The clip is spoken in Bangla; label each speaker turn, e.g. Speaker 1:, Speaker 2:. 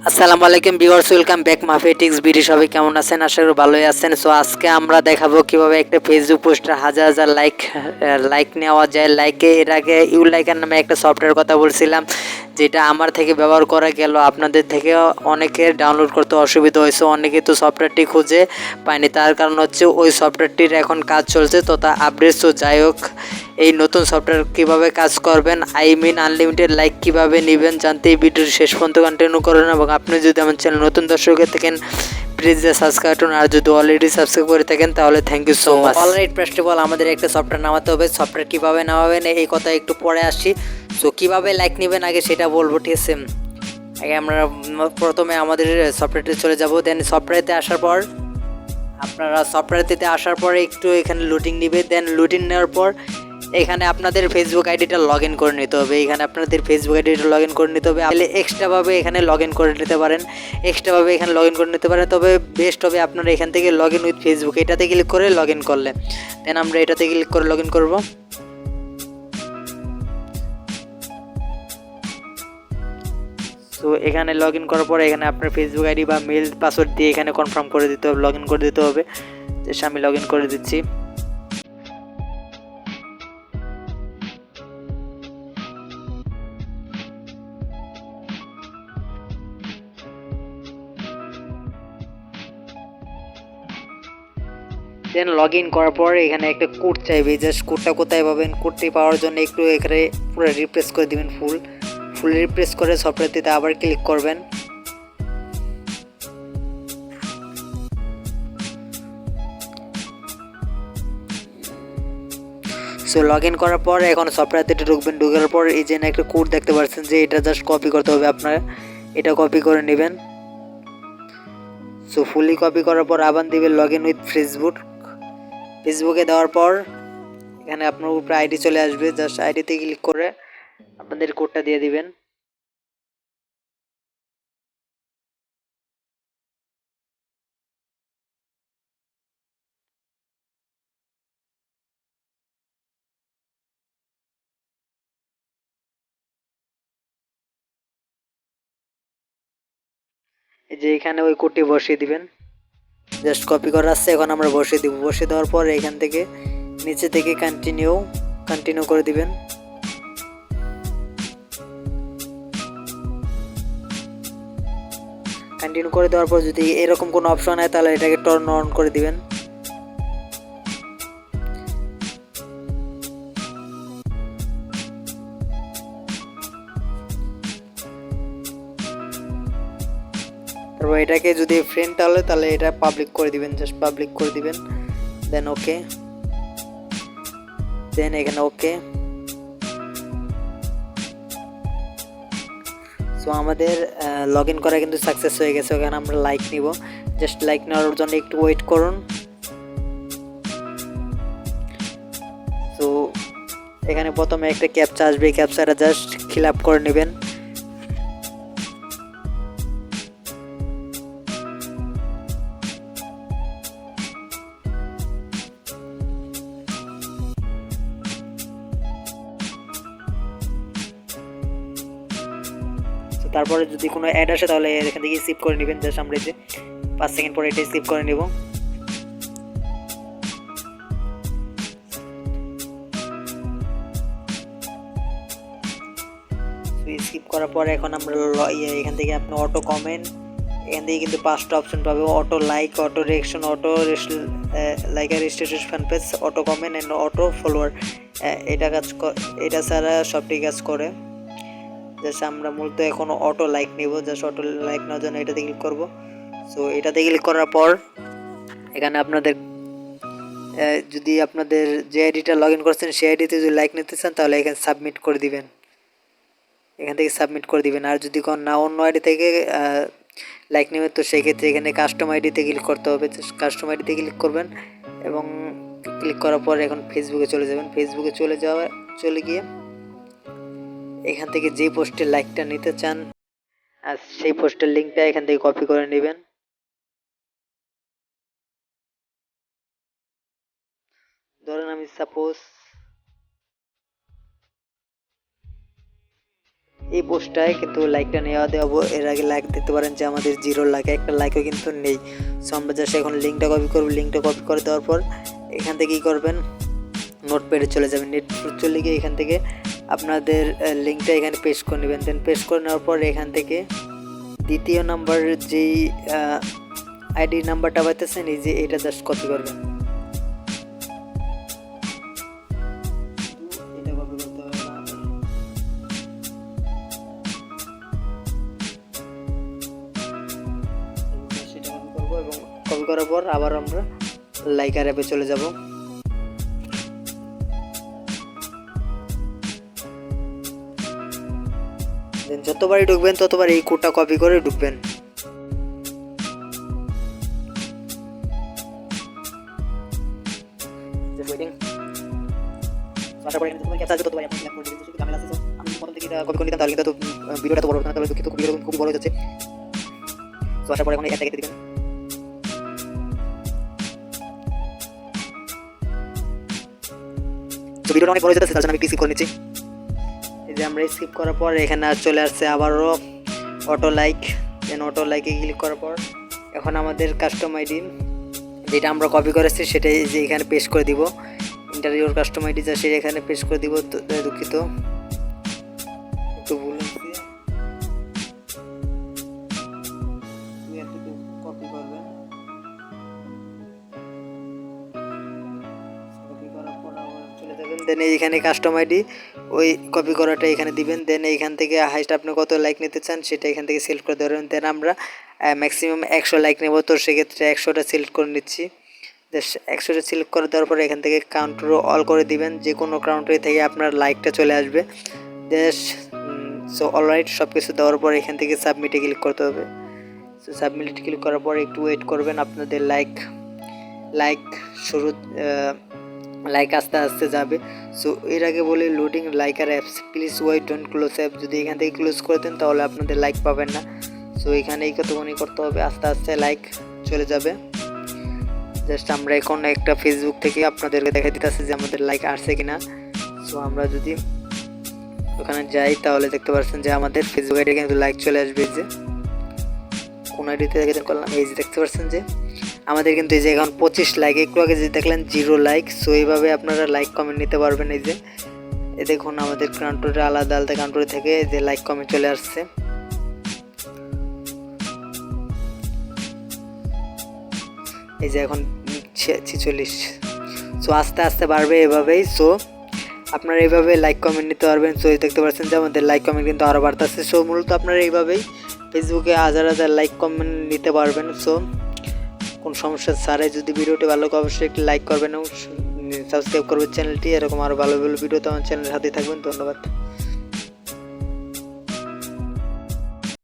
Speaker 1: আসসালামু আলাইকুম viewers, welcome back mafia tricks BD. সবাই কেমন আছেন? আশা করি ভালোই আছেন। সো আজকে আমরা দেখাবো কিভাবে একটা ফেসবুক পোস্টে হাজার হাজার লাইক নেওয়া যায়। এর আগে 𝐢𝐬𝐬𝐿 নামে একটা সফটওয়্যার কথা বলছিলাম, যেটা আমার থেকে ব্যবহার করা গেল, আপনাদের থেকে অনেকের ডাউনলোড করতে অসুবিধা হয়েছে, অনেকে তো সফটওয়্যারটি খুঁজে পায়নি। তার কারণ হচ্ছে ওই সফটওয়্যারটির এখন কাজ চলছে, তো তা আপডেট। তো যাই হোক, এই নতুন সফটওয়্যার কীভাবে কাজ করবেন, আনলিমিটেড লাইক কীভাবে নেবেন জানতে এই ভিডিওর শেষ পর্যন্ত কন্টিনিউ করুন। এবং আপনি যদি আমার চ্যানেল নতুন দর্শক হয়ে থাকেন, প্লিজ সাবস্ক্রাইব করুন। আর যদি অলরেডি সাবস্ক্রাইব করে থাকেন তাহলে thank you so much. Alright, first of all আমাদের একটা সফটওয়্যার নামাতে হবে। সফটওয়্যার কীভাবে নামাবেন এই কথা একটু পরে আসি। সো কীভাবে লাইক নেবেন আগে সেটা বলবো, ঠিক আছে? আগে আমরা প্রথমে আমাদের সফটওয়্যারতে চলে যাব। দেন সফটওয়্যারতে আসার পর আসার পরে একটু এখানে লুডিং নেবে। দেন লুডিং নেওয়ার পর এখানে আপনাদের ফেসবুক আইডিটা লগ ইন করে নিতে হবে। তাহলে এক্সট্রাভাবে এখানে লগ ইন করে নিতে পারেন। তবে বেস্ট হবে আপনারা এখান থেকে লগ ইন উইথ ফেসবুক এটাতে ক্লিক করে লগ ইন করলে। দেন আমরা এটাতে ক্লিক করে লগ ইন করবো। তো এখানে লগ ইন করার পরে এখানে আপনার ফেসবুক আইডি বা মেল পাসওয়ার্ড দিয়ে এখানে কনফার্ম করে দিতে হবে, লগ ইন করে দিতে হবে। জাস্ট আমি লগ ইন করে দিচ্ছি। দেন লগ ইন করার পর এখানে একটা কোড চাইবে। জাস্ট কোডটা কোথায় পাবেন? কোডটি পাওয়ার জন্য একটু এখানে পুরো রিপ্লেস করে দিবেন। ফুল রিপ্লেস করে সফটওয়্যারটিতে আবার ক্লিক করবেন। সো লগ ইন করার পর এখন সফটওয়্যারটিতে ঢুকবেন। ঢুকার পর এই যে একটা কোড দেখতে পাচ্ছেন, যে এটা জাস্ট কপি করতে হবে আপনার। এটা কপি করে নেবেন। সো ফুলি কপি করার পর আবার দিবেন লগ ইন উইথ ফেসবুকে দেওয়ার পর এখানে আপনার উপরে আইডি চলে আসবে। জাস্ট আইডিতে ক্লিক করে আপনাদের কোডটা দিয়ে দিবেন। এই যে এখানে ওই কোডটি বসিয়ে দিবেন। জাস্ট কপি করা আছে, এখন আমরা বসিয়ে দিব। বসিয়ে দেওয়ার পর এখান থেকে নিচে থেকে কন্টিনিউ করে দিবেন। কন্টিনিউ করে দেওয়ার পর যদি এরকম কোনো অপশন হয় তাহলে এটাকে টার্ন অন করে দিবেন। তারপর এটাকে যদি ফ্রেন্ড তাহলে এটা পাবলিক করে দিবেন। জাস্ট পাবলিক করে দিবেন। দেন ওকে। দেন এখানে ওকে। সো আমাদের লগ ইন করা কিন্তু সাকসেস হয়ে গেছে। ওখানে আমরা লাইক নিব। জাস্ট লাইক নেওয়ার জন্য একটু ওয়েট করুন। তো এখানে প্রথমে একটা ক্যাপচা আসবে, ক্যাপচাটা জাস্ট ফিল আপ করে নেবেন। তারপরে যদি কোনো অ্যাড আসে তাহলে এখান থেকে স্কিপ করে নেবেন। জাস্ট আমরা যে 5 সেকেন্ড পরে এটা স্কিপ করে নেব। স্কিপ করার পরে এখন আমরা এখান থেকে আপনি অটো কমেন্ট, এখান থেকে কিন্তু 5টা অপশন পাবে। Auto like, auto reaction, auto like আর status fan page, auto comment and auto follower. এটা ছাড়া সবটি কাজ করে। জাস্ট আমরা মূলত এখন অটো লাইক নিব। জাস্ট অটো লাইক নেওয়ার জন্য এটাতে ক্লিক করব। সো এটাতে ক্লিক করার পর এখানে আপনাদের যদি আপনাদের যে আইডিটা লগ ইন করছেন সেই আইডিতে যদি লাইক নিতে চান তাহলে এখানে সাবমিট করে দিবেন। এখান থেকে সাবমিট করে দিবেন। আর যদি না অন্য আইডি থেকে লাইক নেবেন তো সেই ক্ষেত্রে এখানে কাস্টম আইডিতে ক্লিক করতে হবে। কাস্টম আইডিতে ক্লিক করবেন এবং ক্লিক করার পর এখন ফেসবুকে চলে যাবেন। ফেসবুকে চলে গিয়ে এখান থেকে যে পোস্টের লাইকটা নিতে চান আর সেই পোস্টের লিঙ্কটা এখান থেকে কপি করে নেবেন। ধরেন আমি সাপোজ এই পোস্টটায় কিন্তু লাইকটা নেওয়া দেওয়া। এর আগে লাইক দেখতে পারেন যে আমাদের 0 লাইক, একটা লাইকও কিন্তু নেই। সো আমরা জাস্ট এখন লিঙ্কটা কপি করব। লিঙ্কটা কপি করে দেওয়ার পর এখান থেকে কী করবেন, নোটপ্যাডে চলে যাবেন। নোটপ্যাডে চলে গিয়ে এখান থেকে আপনাদের লিঙ্কটা এখানে পেস্ট করে নেবেন। দেন পেস্ট করে নেওয়ার পর এখান থেকে দ্বিতীয় নাম্বার যেই আইডি নাম্বারটা পাইতেছেন এই যে এটা জাস্ট কপি করবেন। কপি করার পর আবার আমরা লাইকার অ্যাপে চলে যাব। দেন যতবারই ঢুকবেন ততবার এই কোডটা কপি করে ঢুকবেন। ভিডিওটা তো বড় না, তাহলে দুঃখিত, খুবই বড় হয়ে যাচ্ছে। তো আসার পরে এখন একটা কেটে দিবেন। তো ভিডিওটা অনেক বড় হয়ে যাচ্ছে, তার জন্য আমি স্কিপ করে নিচ্ছি। এই যে আমরা স্কিপ করার পর এখানে চলে আসছে আবারও অটো লাইক। দেন অটো লাইকে ক্লিক করার পর এখন আমাদের কাস্টম আইডি যেটা আমরা কপি করেছি সেটাই যে এখানে পেস্ট করে দিব। ইন্টারভিউর কাস্টম আইডি যা সেটা এখানে পেস্ট করে দিব। দুঃখিত, একটু ভুল হয়েছে। কপি করবেন, কপি করার পর আবার চলে যাবেন। দেন এইখানে কাস্টম আইডি ওই কপি করাটা এখানে দিবেন। দেন এইখান থেকে হাইস্ট আপনি কত লাইক নিতে চান সেটা এখান থেকে সিলেক্ট করে দেবেন। দেন আমরা ম্যাক্সিমাম 100 লাইক নেব, তো সেক্ষেত্রে 100টা সিলেক্ট করে নিচ্ছি। 100টা সিলেক্ট করে দেওয়ার পরে এখান থেকে কাউন্টার অল করে দিবেন। যে কোনো কাউন্টারে থেকে আপনার লাইকটা চলে আসবে। সো অলরাইট, সব কিছু দেওয়ার পর এখান থেকে সাবমিটে ক্লিক করতে হবে। সো সাবমিটে ক্লিক করার পর একটু ওয়েট করবেন, আপনাদের লাইক শুরু লাইক আস্তে আস্তে যাবে। সো এর আগে বলে loading liker apps, please wait, don't close app. যদি এখান থেকে ক্লোজ করে দেন তাহলে আপনাদের লাইক পাবেন না। সো এখানে এই কতক্ষণই করতে হবে, আস্তে আস্তে লাইক চলে যাবে। জাস্ট আমরা এখন একটা ফেসবুক থেকে আপনাদেরকে দেখা দিতেছে যে আমাদের লাইক আসছে কিনা। সো আমরা যদি ওখানে যাই তাহলে দেখতে পাচ্ছেন যে আমাদের ফেসবুক আইডি কিন্তু লাইক চলে আসবে। যে কোন আইডিতে করলাম, এই যে দেখতে পাচ্ছেন যে আমাদের কিন্তু এই যে এখন 25 লাইক। একটু আগে যে দেখলেন 0 লাইক। সো এইভাবে আপনারা লাইক কমেন্ট নিতে পারবেন। এই যে দেখুন আমাদের কাউন্টারে আলাদা আলাদা কাউন্টারে থেকে যে লাইক কমেন্ট চলে আসছে। এই যে এখন 46। সো আস্তে আস্তে বাড়বে এভাবেই। সো আপনারা এইভাবে লাইক কমেন্ট নিতে পারবেন। সো দেখতে পাচ্ছেন যে আমাদের লাইক কমেন্ট কিন্তু আরও বাড়তেছে। সো মূলত আপনারা এইভাবেই ফেসবুকে হাজার হাজার লাইক কমেন্ট নিতে পারবেন। সো কোন সমস্যা ছাড়াই। যদি ভিডিওটি ভালো লাগে অবশ্যই একটি লাইক করবেন এবং সাবস্ক্রাইব করবেন চ্যানেলটি। এরকম আরও ভালো ভালো ভিডিও তো আমার চ্যানেলের হাতে থাকবেন। ধন্যবাদ।